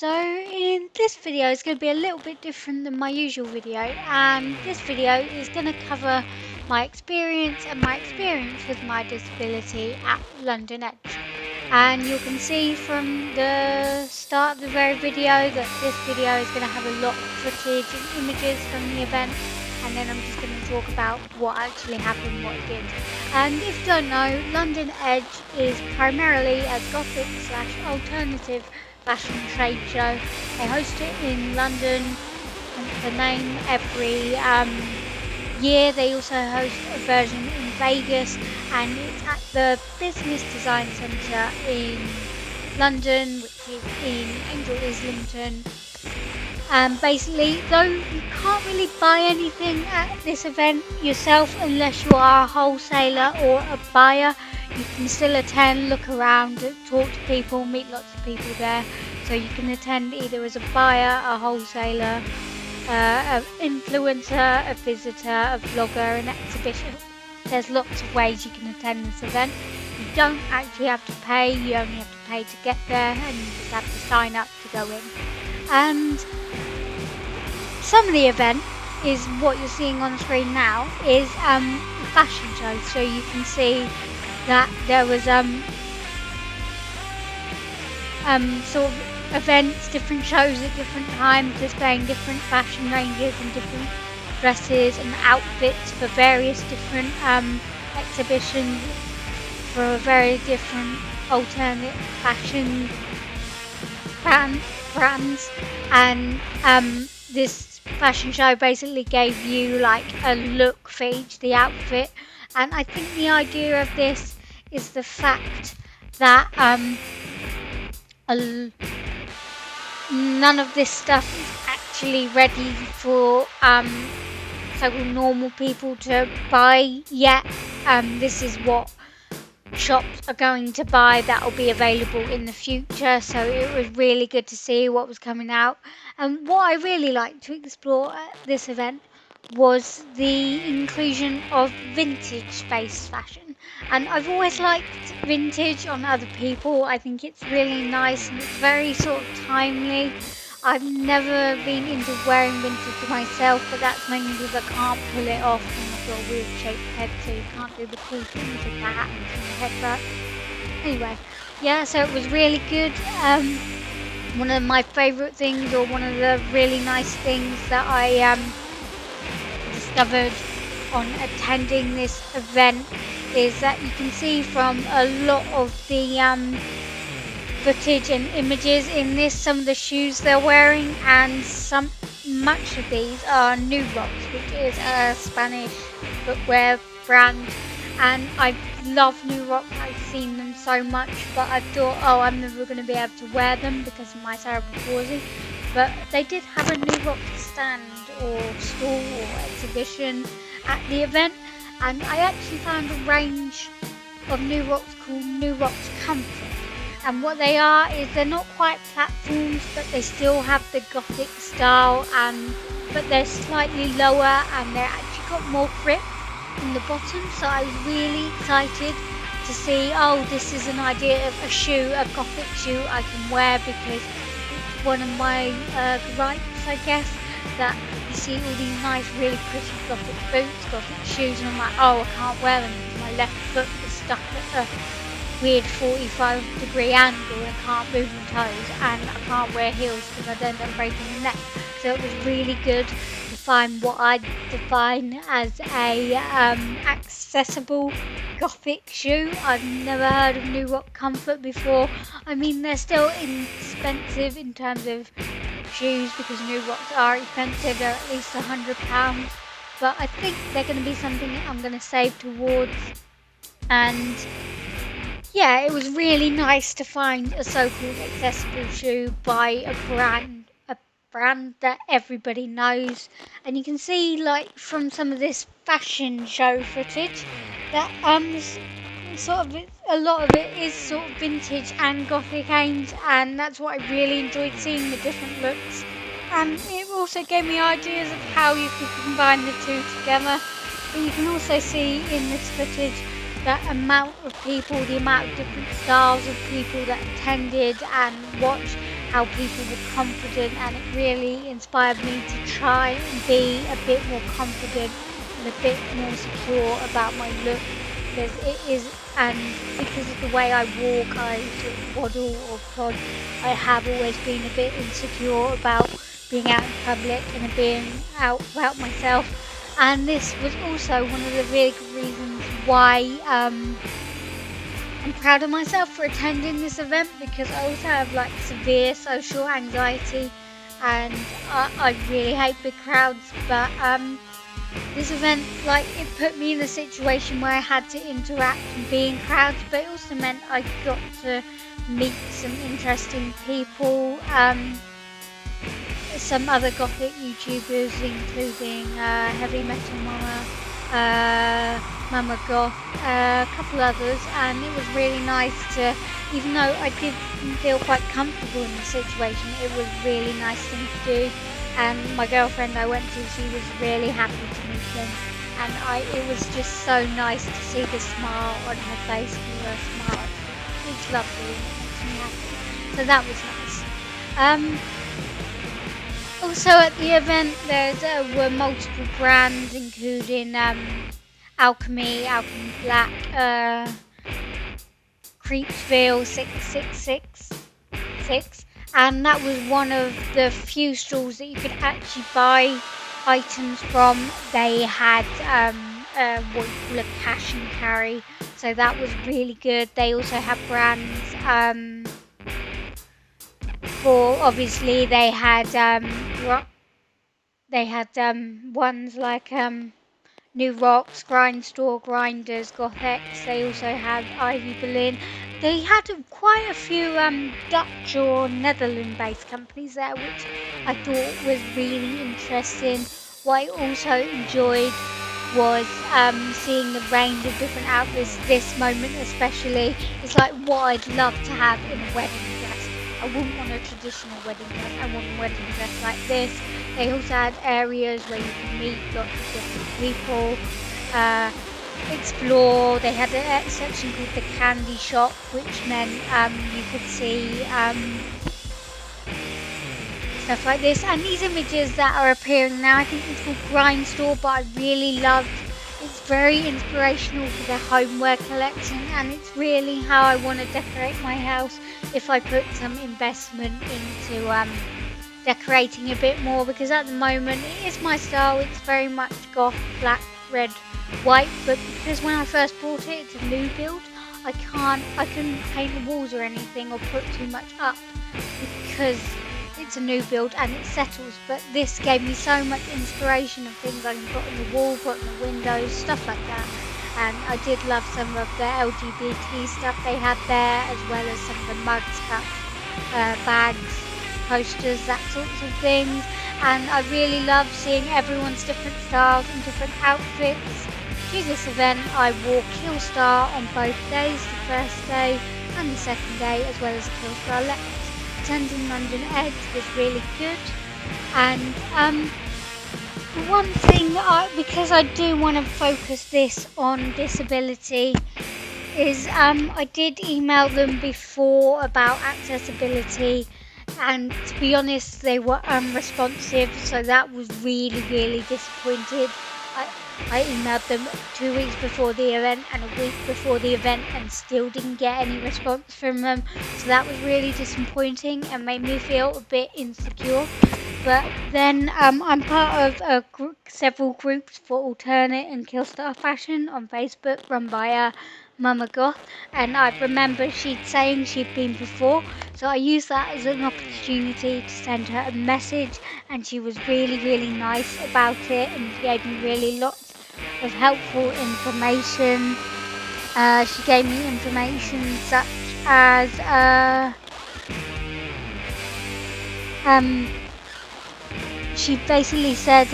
So in this video it's going to be a little bit different than my usual video, and this video is going to cover my experience with my disability at London Edge. And you can see from the start of the very video that this video is going to have a lot of footage and images from the event, and then I'm just going to talk about what actually happened, what it did. And if you don't know, London Edge is primarily a gothic / alternative fashion trade show. They host it in London, the name every year. They also host a version in Vegas, and it's at the Business Design Centre in London, which is in Angel Islington. Basically, though you can't really buy anything at this event yourself unless you are a wholesaler or a buyer, you can still attend, look around, talk to people, meet lots of people there. So you can attend either as a buyer, a wholesaler, an influencer, a visitor, a vlogger, an exhibition. There's lots of ways you can attend this event. You don't actually have to pay, you only have to pay to get there, and you just have to sign up to go in. And some of the event is what you're seeing on the screen now, is a fashion show. So you can see that there was sort of events, different shows at different times, displaying different fashion ranges and different dresses and outfits for various different exhibitions for very different alternate fashion brands. And this fashion show basically gave you like a look for each the outfit. And I think the idea of this is the fact that none of this stuff is actually ready for so-called normal people to buy yet. This is what shops are going to buy that will be available in the future, so it was really good to see what was coming out. And what I really liked to explore at this event was the inclusion of vintage based fashion. And I've always liked vintage on other people. I think it's really nice and it's very sort of timely. I've never been into wearing vintage myself, but that's mainly because I can't pull it off and I've got a weird shaped head, so you can't do the cool things with the hat and the headbutt. Anyway, yeah, so it was really good. One of my favourite things, or one of the really nice things that I discovered on attending this event, is that you can see from a lot of the footage and images in this some of the shoes they're wearing, and much of these are New Rocks, which is a Spanish footwear brand, and I love New Rock. I've seen them so much, but I thought, oh, I'm never going to be able to wear them because of my cerebral palsy. But they did have a New Rock stand or stall or exhibition at the event, and I actually found a range of New Rocks called New Rocks Comfort. And what they are is they're not quite platforms, but they still have the gothic style, but they're slightly lower and they're actually got more grip in the bottom. So I was really excited to see, oh, this is an idea of a shoe, a gothic shoe I can wear, because it's one of my gripes, I guess, that you see all these nice, really pretty gothic boots, gothic shoes, and I'm like, oh, I can't wear them because my left foot is stuck at a weird 45-degree angle and I can't move my toes, and I can't wear heels because I don't end up breaking the neck. So it was really good to find what I define as a accessible gothic shoe. I've never heard of New Rock Comfort before. I mean, they're still expensive in terms of shoes because New Rocks are expensive. They're at least £100, but I think they're going to be something that I'm going to save towards. And yeah, it was really nice to find a so-called accessible shoe by a brand that everybody knows. And you can see, like, from some of this fashion show footage that sort of a lot of it is sort of vintage and gothic aimed, and that's what I really enjoyed, seeing the different looks. And it also gave me ideas of how you could combine the two together. But you can also see in this footage that amount of people, the amount of different styles of people that attended and watched. how people were confident, and it really inspired me to try and be a bit more confident and a bit more secure about my look, because it is, and because of the way I walk, I sort of waddle or plod, I have always been a bit insecure about being out in public and being out about myself. And this was also one of the really good reasons why I'm proud of myself for attending this event, because I also have like severe social anxiety, and I really hate big crowds. But this event, like, it put me in a situation where I had to interact and be in crowds, but it also meant I got to meet some interesting people. Some other gothic YouTubers, including Heavy Metal Mama Goth, a couple others, and it was really nice to, even though I didn't feel quite comfortable in the situation, it was really nice thing to do. And my girlfriend I went to, she was really happy to meet them, and it was just so nice to see the smile on her face, and her smile. It's lovely, and it makes me happy. So that was nice. Also at the event, there were multiple brands, including Alchemy Black, Kreepsville 6666, and that was one of the few stalls that you could actually buy items from. They had what you call a cash and carry, so that was really good. They also have brands. For obviously they had ones like New Rocks, GrindStore, Grinders, Goth X. They also had Ivy Berlin. They had quite a few Dutch or Netherlands-based companies there, which I thought was really interesting. What I also enjoyed was seeing the range of different outfits. This moment especially is like what I'd love to have in a wedding dress. I wouldn't want a traditional wedding dress, I want a wedding dress like this. They also had areas where you can meet lots of different people, explore. They had a section called the candy shop, which meant you could see stuff like this. And these images that are appearing now, I think it's called GrindStore, but I really loved. It's very inspirational for the homeware collection, and it's really how I want to decorate my house if I put some investment into decorating a bit more, because at the moment it is my style. It's very much goth, black, red, white, but because when I first bought it, it's a new build, I couldn't paint the walls or anything or put too much up because it's a new build and it settles. But this gave me so much inspiration of things I can put on the wall, put on the windows, stuff like that. And I did love some of the LGBT stuff they had there, as well as some of the mugs, cups, bags, posters, that sorts of things. And I really love seeing everyone's different styles and different outfits. To this event, I wore Killstar on both days, the first day and the second day, as well as a Killstar Lex. Attending London Edge was really good. And one thing that because I do want to focus this on disability, is I did email them before about accessibility, and to be honest they were unresponsive, so that was really disappointed. I emailed them 2 weeks before the event and a week before the event and still didn't get any response from them, so that was really disappointing and made me feel a bit insecure. But then I'm part of several groups for alternate and Killstar fashion on Facebook run by Mama Goth, and I remember she'd saying she'd been before, so I used that as an opportunity to send her a message, and she was really nice about it, and she gave me really lots of helpful information. She gave me information such as she basically said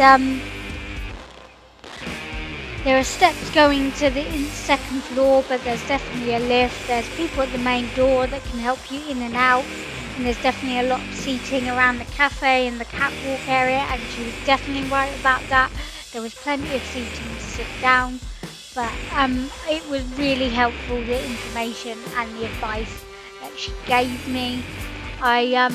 there are steps going to the second floor, but there's definitely a lift. There's people at the main door that can help you in and out, and there's definitely a lot of seating around the cafe and the catwalk area, and she was definitely right about that. There was plenty of seating to sit down, but it was really helpful, the information and the advice that she gave me. I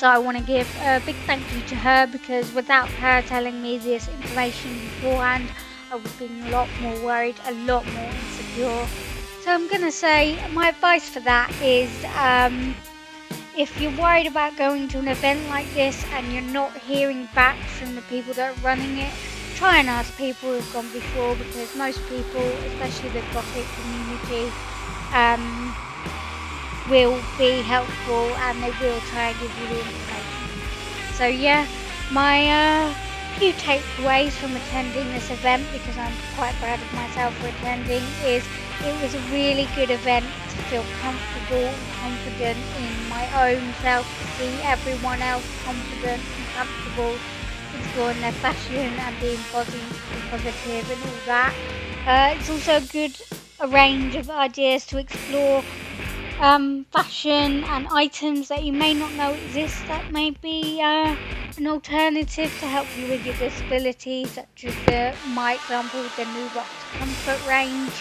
So I want to give a big thank you to her, because without her telling me this information beforehand, I would have been a lot more worried, a lot more insecure. So I'm going to say my advice for that is if you're worried about going to an event like this and you're not hearing back from the people that are running it, try and ask people who've gone before, because most people, especially the Gothic community, will be helpful and they will try and give you the information. So yeah, my few takeaways from attending this event, because I'm quite proud of myself for attending, is it was a really good event to feel comfortable and confident in my own self, to see everyone else confident and comfortable exploring their fashion and being positive and all that. It's also a range of ideas to explore fashion and items that you may not know exist, that may be an alternative to help you with your disability, such as my example, the new Rock Comfort range.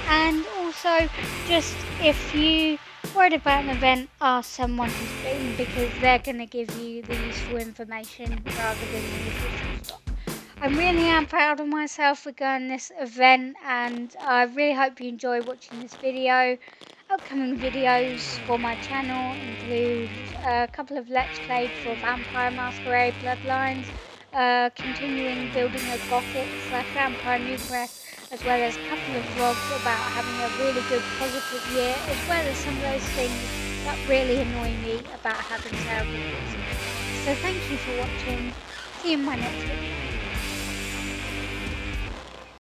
And also, just if you worried about an event, ask someone who's been, because they're going to give you the useful information rather than the official stock. I really am proud of myself for going this event, and I really hope you enjoy watching this video. Upcoming videos for my channel include a couple of Let's Play for Vampire Masquerade Bloodlines, continuing building a Gothic / Vampire New Crest, as well as a couple of vlogs about having a really good positive year, as well as some of those things that really annoy me about having terrible years. So thank you for watching. See you in my next video.